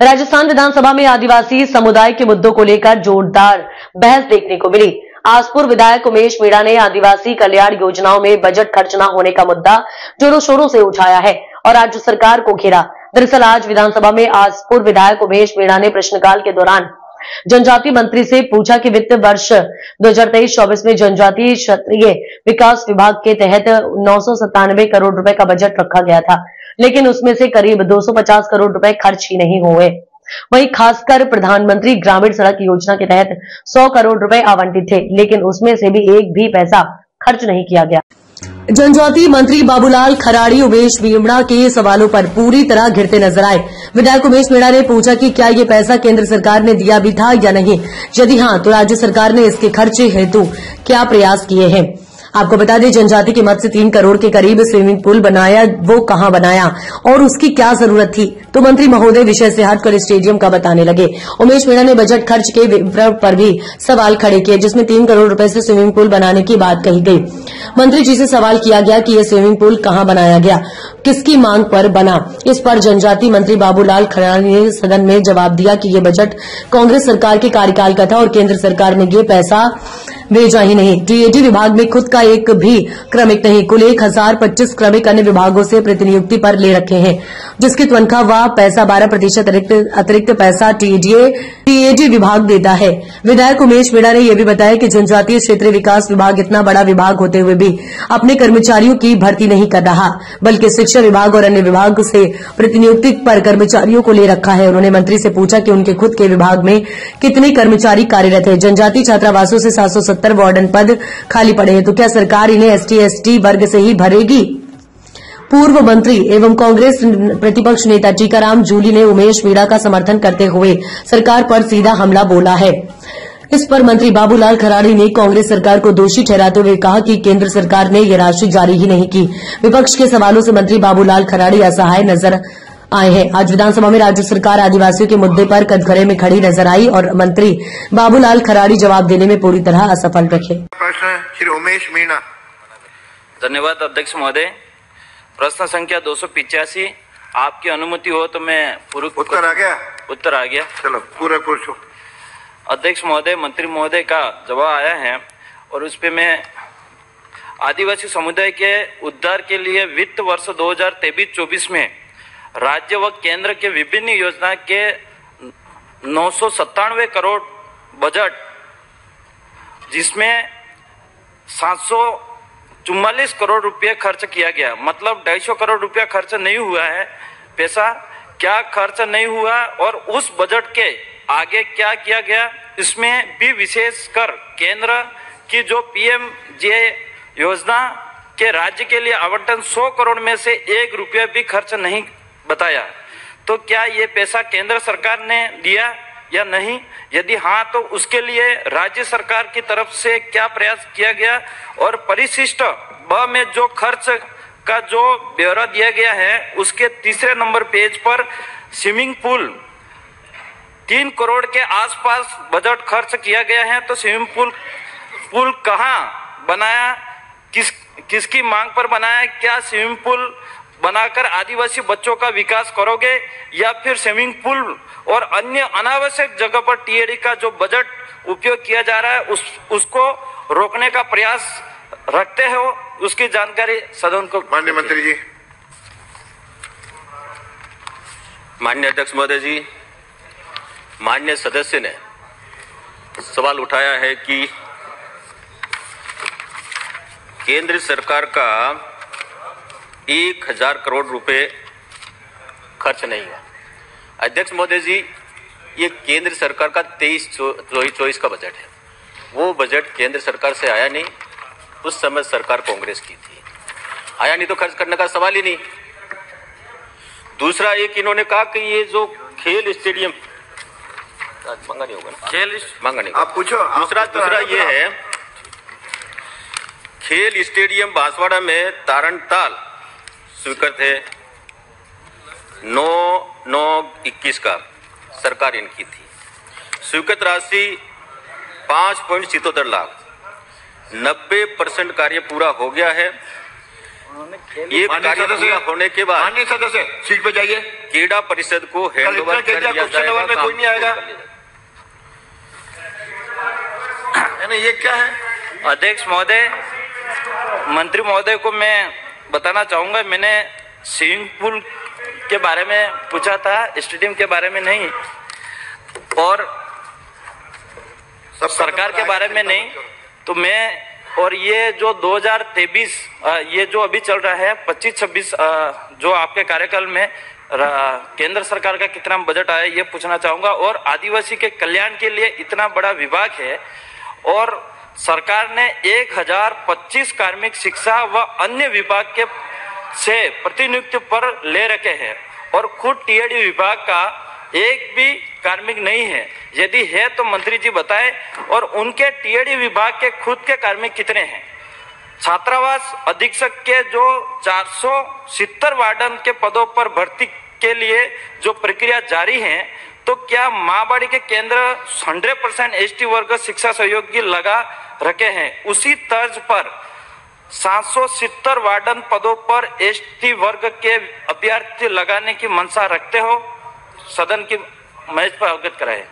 राजस्थान विधानसभा में आदिवासी समुदाय के मुद्दों को लेकर जोरदार बहस देखने को मिली। आसपुर विधायक उमेश मीणा ने आदिवासी कल्याण योजनाओं में बजट खर्च न होने का मुद्दा जोरों शोरों से उठाया है और राज्य सरकार को घेरा। दरअसल आज विधानसभा में आसपुर विधायक उमेश मीणा ने प्रश्नकाल के दौरान जनजातीय मंत्री से पूछा कि वित्त वर्ष 2023-24 में जनजातीय क्षेत्रीय विकास विभाग के तहत 997 करोड़ रुपए का बजट रखा गया था, लेकिन उसमें से करीब 250 करोड़ रुपए खर्च ही नहीं हुए। वहीं खासकर प्रधानमंत्री ग्रामीण सड़क योजना के तहत 100 करोड़ रुपए आवंटित थे, लेकिन उसमें से भी एक भी पैसा खर्च नहीं किया गया। जनजातीय मंत्री बाबूलाल खराड़ी उमेश मीणा के सवालों पर पूरी तरह घिरते नजर आए। विधायक उमेश मीणा ने पूछा कि क्या ये पैसा केंद्र सरकार ने दिया भी था या नहीं, यदि हां तो राज्य सरकार ने इसके खर्चे हेतु क्या प्रयास किए हैं। आपको बता दें, जनजाति के मत से 3 करोड़ के करीब स्विमिंग पूल बनाया, वो कहां बनाया और उसकी क्या जरूरत थी, तो मंत्री महोदय विषय से हटकर स्टेडियम का बताने लगे। उमेश मीणा ने बजट खर्च के विवरण पर भी सवाल खड़े किए, जिसमें 3 करोड़ रुपए से स्विमिंग पूल बनाने की बात कही गई। मंत्री जी से सवाल किया गया कि यह स्विमिंग पूल कहां बनाया गया, किसकी मांग पर बना। इस पर जनजातीय मंत्री बाबूलाल खराड़ी ने सदन में जवाब दिया कि यह बजट कांग्रेस सरकार के कार्यकाल का था और केंद्र सरकार ने ये पैसा भेजा ही नहीं। टीएडी विभाग में खुद का एक भी क्रमिक नहीं, कुल 1025 क्रमिक अन्य विभागों से प्रतिनियुक्ति पर ले रखे हैं, जिसकी तनख्वाह व पैसा 12% अतिरिक्त पैसा टीएडी विभाग देता है। विधायक उमेश मीणा ने यह भी बताया कि जनजातीय क्षेत्रीय विकास विभाग इतना बड़ा विभाग होते हुए भी अपने कर्मचारियों की भर्ती नहीं कर रहा, बल्कि शिक्षा विभाग और अन्य विभाग से प्रतिनियुक्ति पर कर्मचारियों को ले रखा है। उन्होंने मंत्री से पूछा कि उनके खुद के विभाग में कितने कर्मचारी कार्यरत है। जनजातीय छात्रावासों से 770 वार्डन पद खाली पड़े हैं, तो क्या सरकार इन्हें एसटी वर्ग से ही भरेगी। पूर्व मंत्री एवं कांग्रेस प्रतिपक्ष नेता टीकाराम जूली ने उमेश मीणा का समर्थन करते हुए सरकार पर सीधा हमला बोला है। इस पर मंत्री बाबूलाल खराड़ी ने कांग्रेस सरकार को दोषी ठहराते हुए कहा कि केंद्र सरकार ने यह राशि जारी ही नहीं की। विपक्ष के सवालों से मंत्री बाबूलाल खराड़ी असहाय नजर आए हैं। आज विधानसभा में राज्य सरकार आदिवासियों के मुद्दे पर कटघरे में खड़ी नजर आई और मंत्री बाबूलाल खराड़ी जवाब देने में पूरी तरह असफल रहे। प्रश्न श्री उमेश मीणा। धन्यवाद अध्यक्ष महोदय। प्रश्न संख्या 285, आपकी अनुमति हो तो मैं उत्तर आ गया। उत्तर आ गया, चलो पूरा पूछो। अध्यक्ष महोदय, मंत्री महोदय का जवाब आया है और उस पे मैं आदिवासी समुदाय के उद्धार के लिए वित्त वर्ष 2023-24 में राज्य व केंद्र के विभिन्न योजना के 997 करोड़ बजट, जिसमें 744 करोड़ रुपए खर्च किया गया, मतलब 250 करोड़ रुपया खर्च नहीं हुआ है। पैसा क्या खर्च नहीं हुआ और उस बजट के आगे क्या किया गया, इसमें भी विशेषकर केंद्र की जो पीएमजे योजना के राज्य के लिए आवंटन 100 करोड़ में से 1 रुपया भी खर्च नहीं बताया। तो क्या ये पैसा केंद्र सरकार ने दिया या नहीं, यदि हाँ तो उसके लिए राज्य सरकार की तरफ से क्या प्रयास किया गया। और परिशिष्ट ब में जो खर्च का जो ब्यौरा दिया गया है, उसके तीसरे नंबर पेज पर स्विमिंग पूल 3 करोड़ के आसपास बजट खर्च किया गया है। तो स्विमिंग पूल कहाँ बनाया, किसकी मांग पर बनाया, क्या स्विमिंग पूल बनाकर आदिवासी बच्चों का विकास करोगे या फिर स्विमिंग पूल और अन्य अनावश्यक जगह पर टीएडी का जो बजट उपयोग किया जा रहा है उसको रोकने का प्रयास रखते हो, उसकी जानकारी सदन को। माननीय मंत्री जी। माननीय अध्यक्ष महोदय जी, माननीय सदस्य ने सवाल उठाया है कि केंद्र सरकार का 1000 करोड़ रुपए खर्च नहीं हुआ। अध्यक्ष महोदय जी, ये केंद्र सरकार का 23-24 का बजट है। वो बजट केंद्र सरकार से आया नहीं, उस समय सरकार कांग्रेस की थी, आया नहीं तो खर्च करने का सवाल ही नहीं। दूसरा, एक इन्होंने कहा कि ये जो खेल स्टेडियम मांगा नहीं होगा ना, खेल मांगा नहीं, आप पूछो। दूसरा ये है, खेल स्टेडियम बांसवाड़ा में तारणताल स्वीकृत है 9/9/21 का, सरकार इनकी थी। स्वीकृत राशि 5.77 लाख, 90% कार्य पूरा हो गया है। ये कार्य पूरा होने के बाद माननीय सदस्य सीट पे जाइए। क्रीड़ा परिषद को हैंड ओवर कर दिया जाएगा। में कोई नहीं आएगा। ये क्या है? अध्यक्ष महोदय, मंत्री महोदय को मैं बताना चाहूंगा, मैंने स्विमिंग पूल के बारे में पूछा था, स्टेडियम के बारे में नहीं, और सरकार के बारे में नहीं। तो मैं, और ये जो 2023 ये जो अभी चल रहा है 25-26 जो आपके कार्यकाल में केंद्र सरकार का कितना बजट आया ये पूछना चाहूंगा। और आदिवासी के कल्याण के लिए इतना बड़ा विभाग है और सरकार ने 1025 कार्मिक शिक्षा व अन्य विभाग के से प्रतिनियुक्ति पर ले रखे हैं और खुद टीएडी विभाग का एक भी कार्मिक नहीं है। यदि है तो मंत्री जी बताएं, और उनके टीएडी विभाग के खुद के कार्मिक कितने हैं? छात्रावास अधीक्षक के जो 470 वार्डन के पदों पर भर्ती के लिए जो प्रक्रिया जारी है, तो क्या माँबाड़ी के केंद्र 100% एसटी वर्ग शिक्षा सहयोगी लगा रखे हैं? उसी तर्ज पर 770 वार्डन पदों पर एसटी वर्ग के अभ्यर्थी लगाने की मंशा रखते हो? सदन की मेज पर अवगत कराए।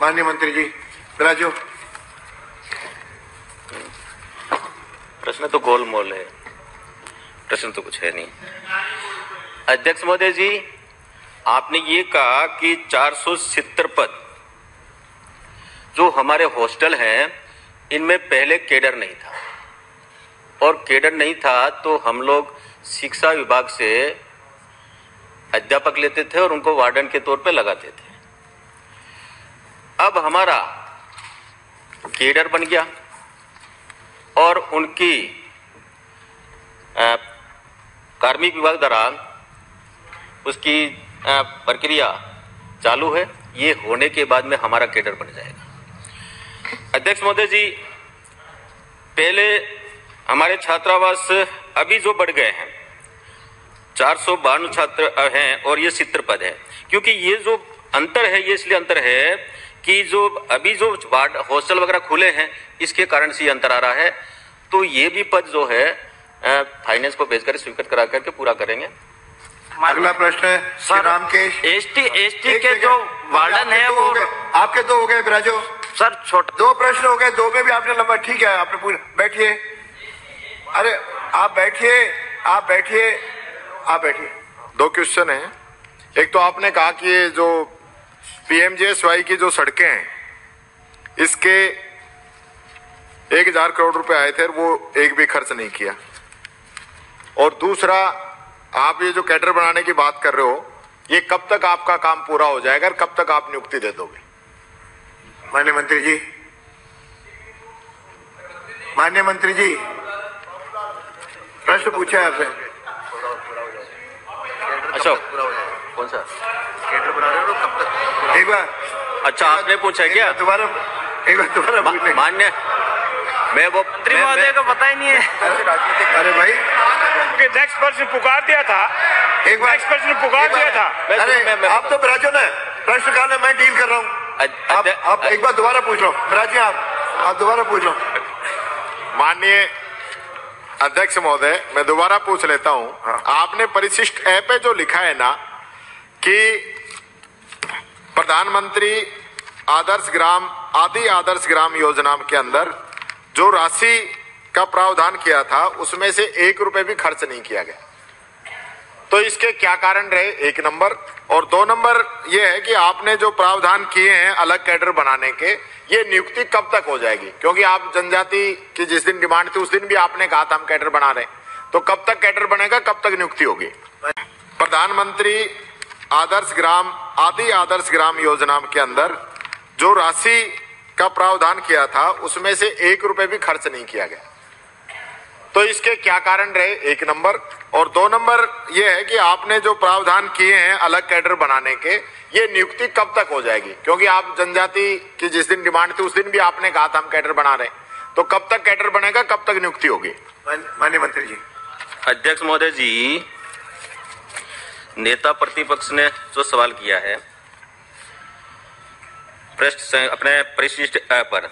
माननीय मंत्री जी, राजू। प्रश्न तो गोलमोल है, प्रश्न तो कुछ है नहीं। अध्यक्ष महोदय जी, आपने ये कहा कि 470 पद जो हमारे हॉस्टल हैं, इनमें पहले केडर नहीं था, और केडर नहीं था तो हम लोग शिक्षा विभाग से अध्यापक लेते थे और उनको वार्डन के तौर पे लगाते थे। अब हमारा केडर बन गया और उनकी कार्मिक विभाग द्वारा उसकी प्रक्रिया चालू है। ये होने के बाद में हमारा केडर बन जाएगा। अध्यक्ष महोदय जी, पहले हमारे छात्रावास अभी जो बढ़ गए हैं, 452 छात्र हैं और ये 70 पद है। क्योंकि ये जो अंतर है, ये इसलिए अंतर है कि जो अभी जो वार्ड हॉस्टल वगैरह खुले हैं, इसके कारण से ये अंतर आ रहा है। तो ये भी पद जो है फाइनेंस को भेजकर स्वीकृत करा करके पूरा करेंगे। अगला प्रश्न है श्री रामकेश। एसटी के जो वार्डन है वो आपके 2 हो गए राजू सर, छोटा 2 प्रश्न हो गए, 2 में भी आपने लंबा, ठीक है, आपने पूरा बैठिए। अरे आप बैठिए, आप बैठिए, आप बैठिए। 2 क्वेश्चन है। एक तो आपने कहा कि ये जो पीएमजीएसवाई की जो सड़कें हैं, इसके 1000 करोड़ रुपए आए थे, वो एक भी खर्च नहीं किया। और दूसरा, आप ये जो कैडर बनाने की बात कर रहे हो, ये कब तक आपका काम पूरा हो जाएगा और कब तक आप नियुक्ति दे दोगे? माननीय मंत्री जी, माननीय मंत्री जी, प्रश्न पूछा है आपसे। अच्छा, कौन सा कैडर बना रहे हो कब तक? एक बार। अच्छा, आपने पूछा क्या? एक बार दोबारा मान्य, मैं वो मंत्री महोदय को पता ही नहीं है। अरे भाई, नेक्स्ट प्रश्न पुकार दिया था, एक बार नेक्स्ट प्रश्न पुकार दिया था। अरे आप तो राजू ने प्रश्नकाल में मैं डील कर रहा हूँ। आप एक बार दोबारा पूछ लो राजी, आप दोबारा पूछ लो। माननीय अध्यक्ष महोदय, मैं दोबारा पूछ लेता हूं। हाँ। आपने परिशिष्ट ऐप पे जो लिखा है ना कि प्रधानमंत्री आदर्श ग्राम योजना के अंदर जो राशि का प्रावधान किया था, उसमें से 1 रुपए भी खर्च नहीं किया गया, तो इसके क्या कारण रहे? 1 नंबर। और 2 नंबर ये है कि आपने जो प्रावधान किए हैं अलग कैडर बनाने के, ये नियुक्ति कब तक हो जाएगी? क्योंकि आप जनजाति की जिस दिन डिमांड थी उस दिन भी आपने कहा था हम कैडर बना रहे हैं, तो कब तक कैडर बनेगा, कब तक नियुक्ति होगी? प्रधानमंत्री आदर्श ग्राम योजना के अंदर जो राशि का प्रावधान किया था, उसमें से 1 रुपए भी खर्च नहीं किया गया, तो इसके क्या कारण रहे? 1 नंबर। और 2 नंबर ये है कि आपने जो प्रावधान किए हैं अलग कैडर बनाने के, ये नियुक्ति कब तक हो जाएगी? क्योंकि आप जनजाति की जिस दिन डिमांड थी उस दिन भी आपने कहा था हम कैडर बना रहे हैं, तो कब तक कैडर बनेगा, कब तक नियुक्ति होगी? माननीय मंत्री जी। अध्यक्ष महोदय जी, नेता प्रतिपक्ष ने जो सवाल किया है अपने परिशिष्ट पर,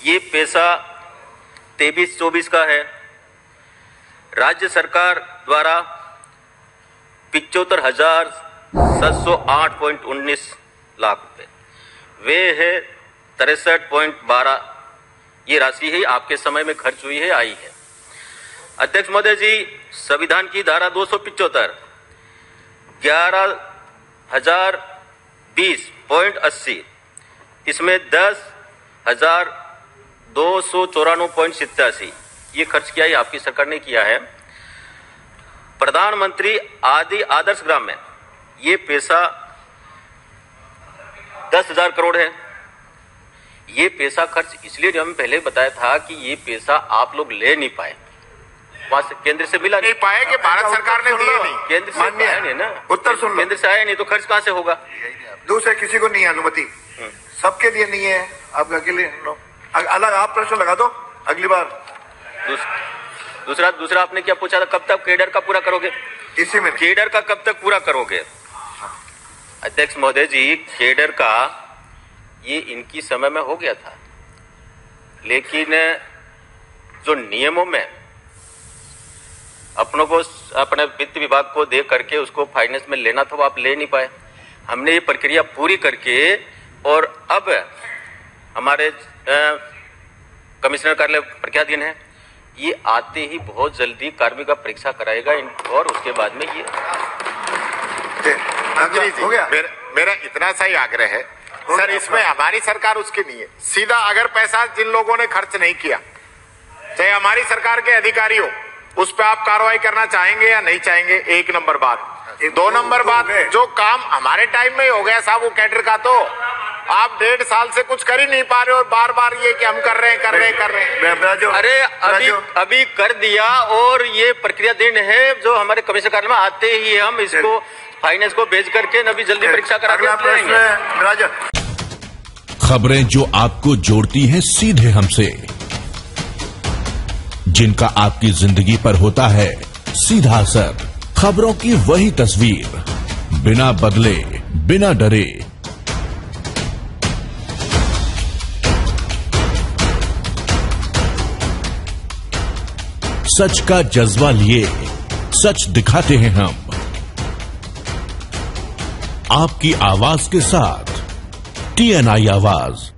ये पैसा 23-24 का है, राज्य सरकार द्वारा 75,708.19 लाख रुपए, वे है 63.12। ये राशि ही आपके समय में खर्च हुई है, आई है। अध्यक्ष महोदय जी, संविधान की धारा 275 11,020.80, इसमें 10,294.87 ये खर्च किया है, आपकी सरकार ने किया है। प्रधानमंत्री आदर्श ग्राम में ये पैसा 10,000 करोड़ है। ये पैसा खर्च इसलिए हमें पहले बताया था कि ये पैसा आप लोग ले नहीं पाए, वहां से केंद्र से मिला नहीं पाए कि भारत सरकार ने दिए नहीं, केंद्र से आया नहीं ना, उत्तर सुन लो। केंद्र से आया नहीं तो खर्च कहां से होगा? दूसरे किसी को नहीं है अनुमति, सबके लिए नहीं है, आप अकेले लो। अलग आप प्रश्न लगा दो अगली बार। दूसरा आपने क्या पूछा था, कब तक केडर का पूरा करोगे? इसी में केडर का कब तक पूरा करोगे? अध्यक्ष महोदय जी, केडर का ये इनकी समय में हो गया था, लेकिन जो नियमों में अपनों को अपने वित्त विभाग को दे करके उसको फाइनेंस में लेना था, वो आप ले नहीं पाए। हमने ये प्रक्रिया पूरी करके और अब हमारे कमिश्नर कार्यालय प्रज्ञाधीन है, ये आते ही बहुत जल्दी कार्मिक का परीक्षा कराएगा और उसके बाद में ये हो गया। मेरा इतना सा ही आग्रह है सर, इसमें हमारी सरकार उसकी नहीं है। सीधा अगर पैसा जिन लोगों ने खर्च नहीं किया, चाहे हमारी सरकार के अधिकारी हो, उस पर आप कार्रवाई करना चाहेंगे या नहीं चाहेंगे? 1 नंबर बात। 2 नंबर बात, जो काम हमारे टाइम में ही हो गया साहब वो कैडर का, तो आप 1.5 साल से कुछ कर ही नहीं पा रहे और बार बार ये कि हम कर रहे हैं। अरे अभी कर दिया और ये प्रक्रिया दिन है जो हमारे कमिश्नर कार्यालय में आते ही हम इसको फाइनेंस को भेज करके अभी जल्दी परीक्षा करा के खबरें जो आपको जोड़ती हैं सीधे हमसे, जिनका आपकी जिंदगी पर होता है सीधा असर, खबरों की वही तस्वीर, बिना बदले बिना डरे। सच का जज्बा लिए सच दिखाते हैं हम, आपकी आवाज के साथ TNI आवाज।